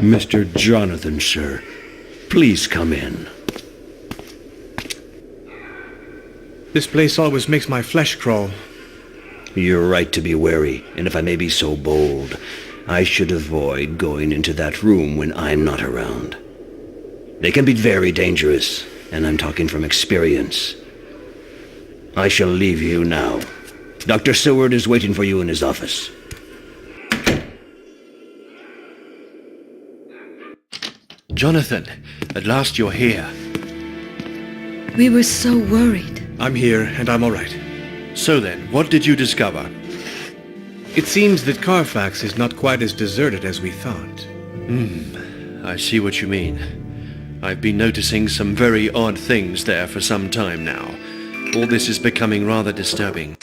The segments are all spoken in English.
Mr. Jonathan, sir. Please come in. This place always makes my flesh crawl. You're right to be wary, and if I may be so bold, I should avoid going into that room when I'm not around. They can be very dangerous, and I'm talking from experience. I shall leave you now. Dr. Seward is waiting for you in his office. Jonathan, at last you're here. We were so worried. I'm here, and I'm all right. So then, what did you discover? It seems that Carfax is not quite as deserted as we thought. I see what you mean. I've been noticing some very odd things there for some time now. All this is becoming rather disturbing.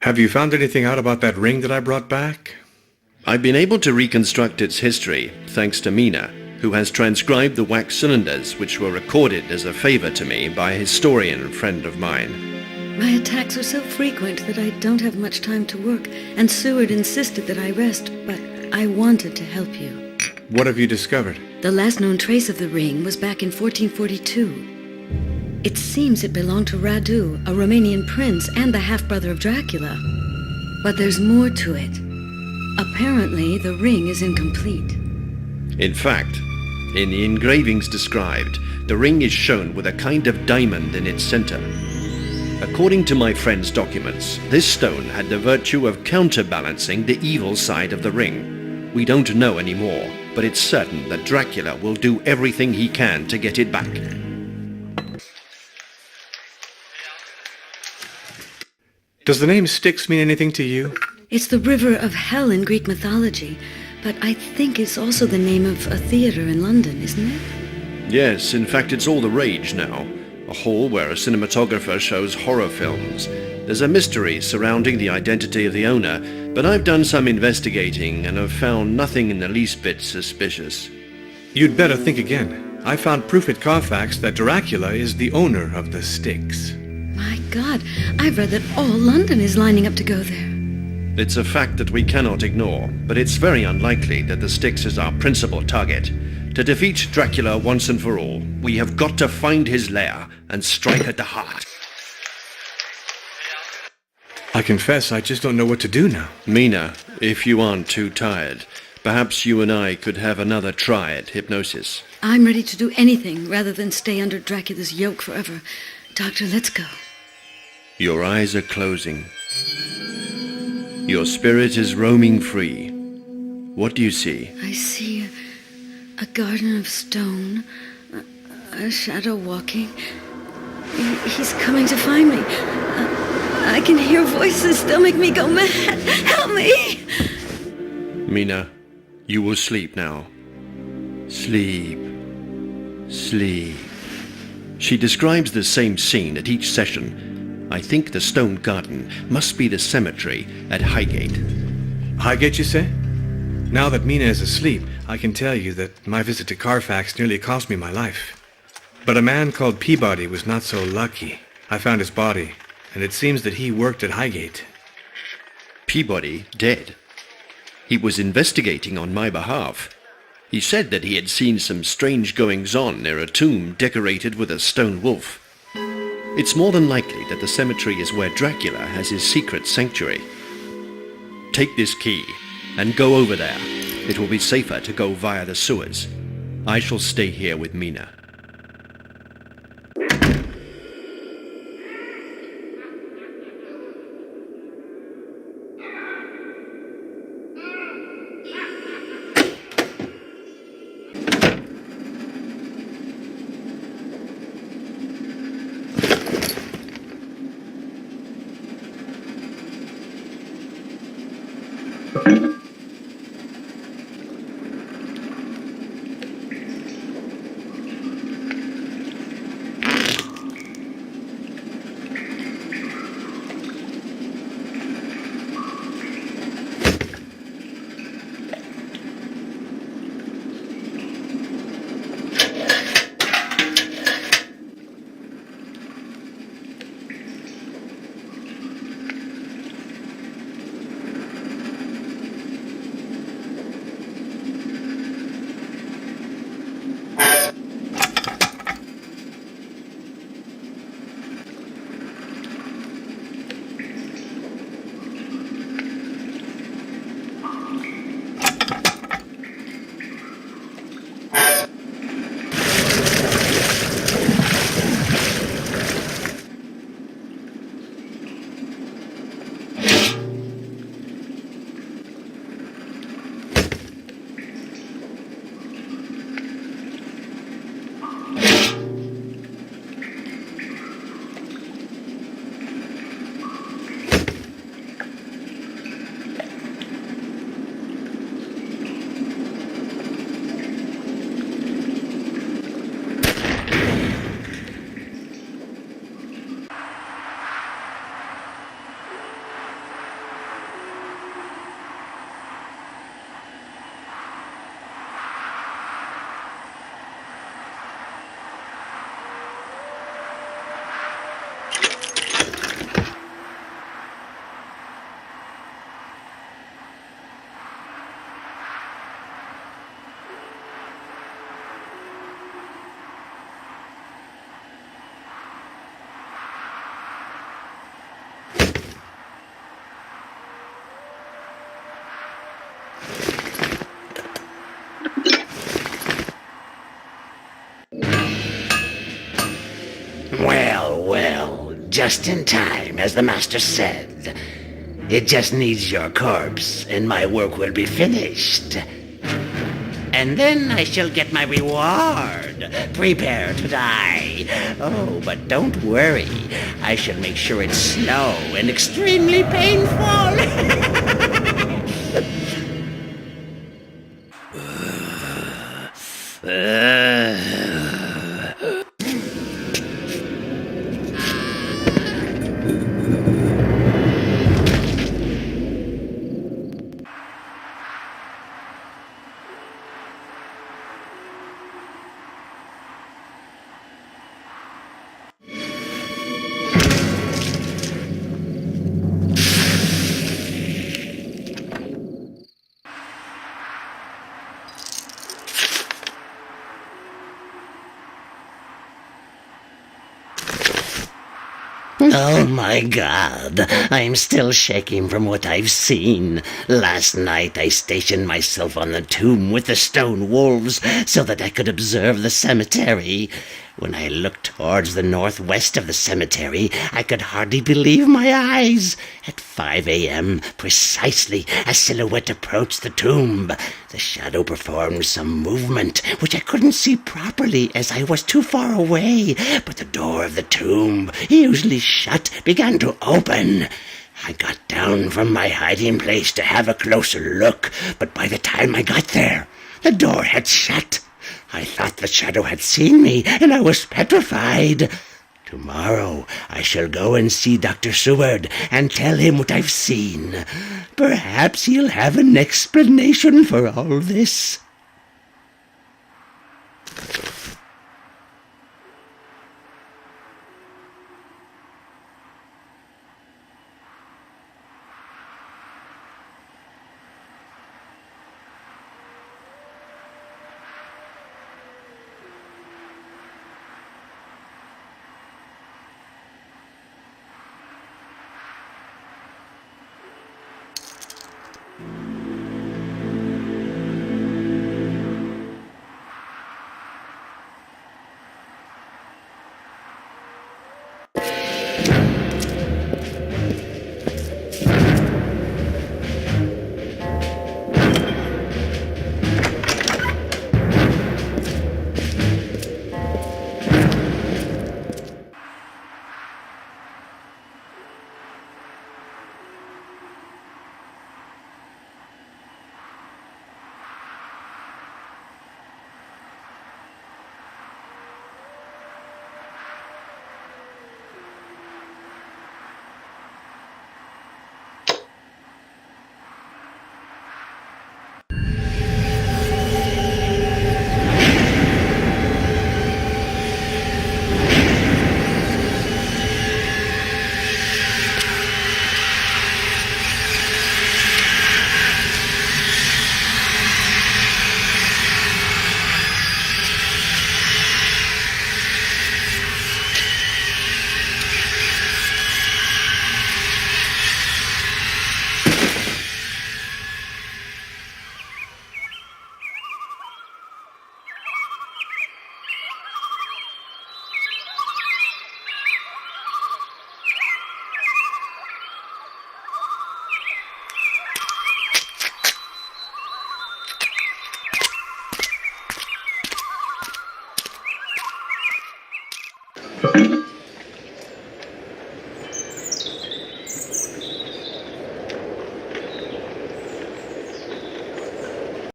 Have you found anything out about that ring that I brought back? I've been able to reconstruct its history, thanks to Mina, who has transcribed the wax cylinders which were recorded as a favor to me by a historian friend of mine. My attacks are so frequent that I don't have much time to work, and Seward insisted that I rest, but I wanted to help you. What have you discovered? The last known trace of the ring was back in 1442. It seems it belonged to Radu, a Romanian prince and the half-brother of Dracula. But there's more to it. Apparently, the ring is incomplete. In fact, in the engravings described, the ring is shown with a kind of diamond in its center. According to my friend's documents, this stone had the virtue of counterbalancing the evil side of the ring. We don't know anymore, but it's certain that Dracula will do everything he can to get it back. Does the name Styx mean anything to you? It's the river of hell in Greek mythology, but I think it's also the name of a theater in London, isn't it? Yes, in fact it's all the rage now. A hall where a cinematographer shows horror films. There's a mystery surrounding the identity of the owner, but I've done some investigating and have found nothing in the least bit suspicious. You'd better think again. I found proof at Carfax that Dracula is the owner of the Styx. My God, I've read that all London is lining up to go there. It's a fact that we cannot ignore, but it's very unlikely that the Styx is our principal target. To defeat Dracula once and for all, we have got to find his lair and strike at the heart. I confess I just don't know what to do now. Mina, if you aren't too tired, perhaps you and I could have another try at hypnosis. I'm ready to do anything rather than stay under Dracula's yoke forever. Doctor, let's go. Your eyes are closing. Your spirit is roaming free. What do you see? I see a garden of stone, a shadow walking. He's coming to find me. I can hear voices. They'll make me go mad. Help me! Mina, you will sleep now. Sleep. Sleep. She describes the same scene at each session. I think the stone garden must be the cemetery at Highgate. Highgate, you say? Now that Mina is asleep, I can tell you that my visit to Carfax nearly cost me my life. But a man called Peabody was not so lucky. I found his body, and it seems that he worked at Highgate. Peabody dead. He was investigating on my behalf. He said that he had seen some strange goings-on near a tomb decorated with a stone wolf. It's more than likely that the cemetery is where Dracula has his secret sanctuary. Take this key and go over there. It will be safer to go via the sewers. I shall stay here with Mina. just in time, as the master said. It just needs your corpse, and my work will be finished. And then I shall get my reward. Prepare to die. Oh, but don't worry. I shall make sure it's slow and extremely painful. Oh my God, I'm still shaking from what I've seen. Last night I stationed myself on the tomb with the stone wolves so that I could observe the cemetery. When I looked towards the northwest of the cemetery, I could hardly believe my eyes. At 5 a.m., precisely, a silhouette approached the tomb. The shadow performed some movement, which I couldn't see properly as I was too far away, but the door of the tomb, usually shut, began to open. I got down from my hiding place to have a closer look, but by the time I got there, the door had shut. I thought the shadow had seen me, and I was petrified. Tomorrow I shall go and see Dr. Seward and tell him what I've seen. Perhaps he'll have an explanation for all this.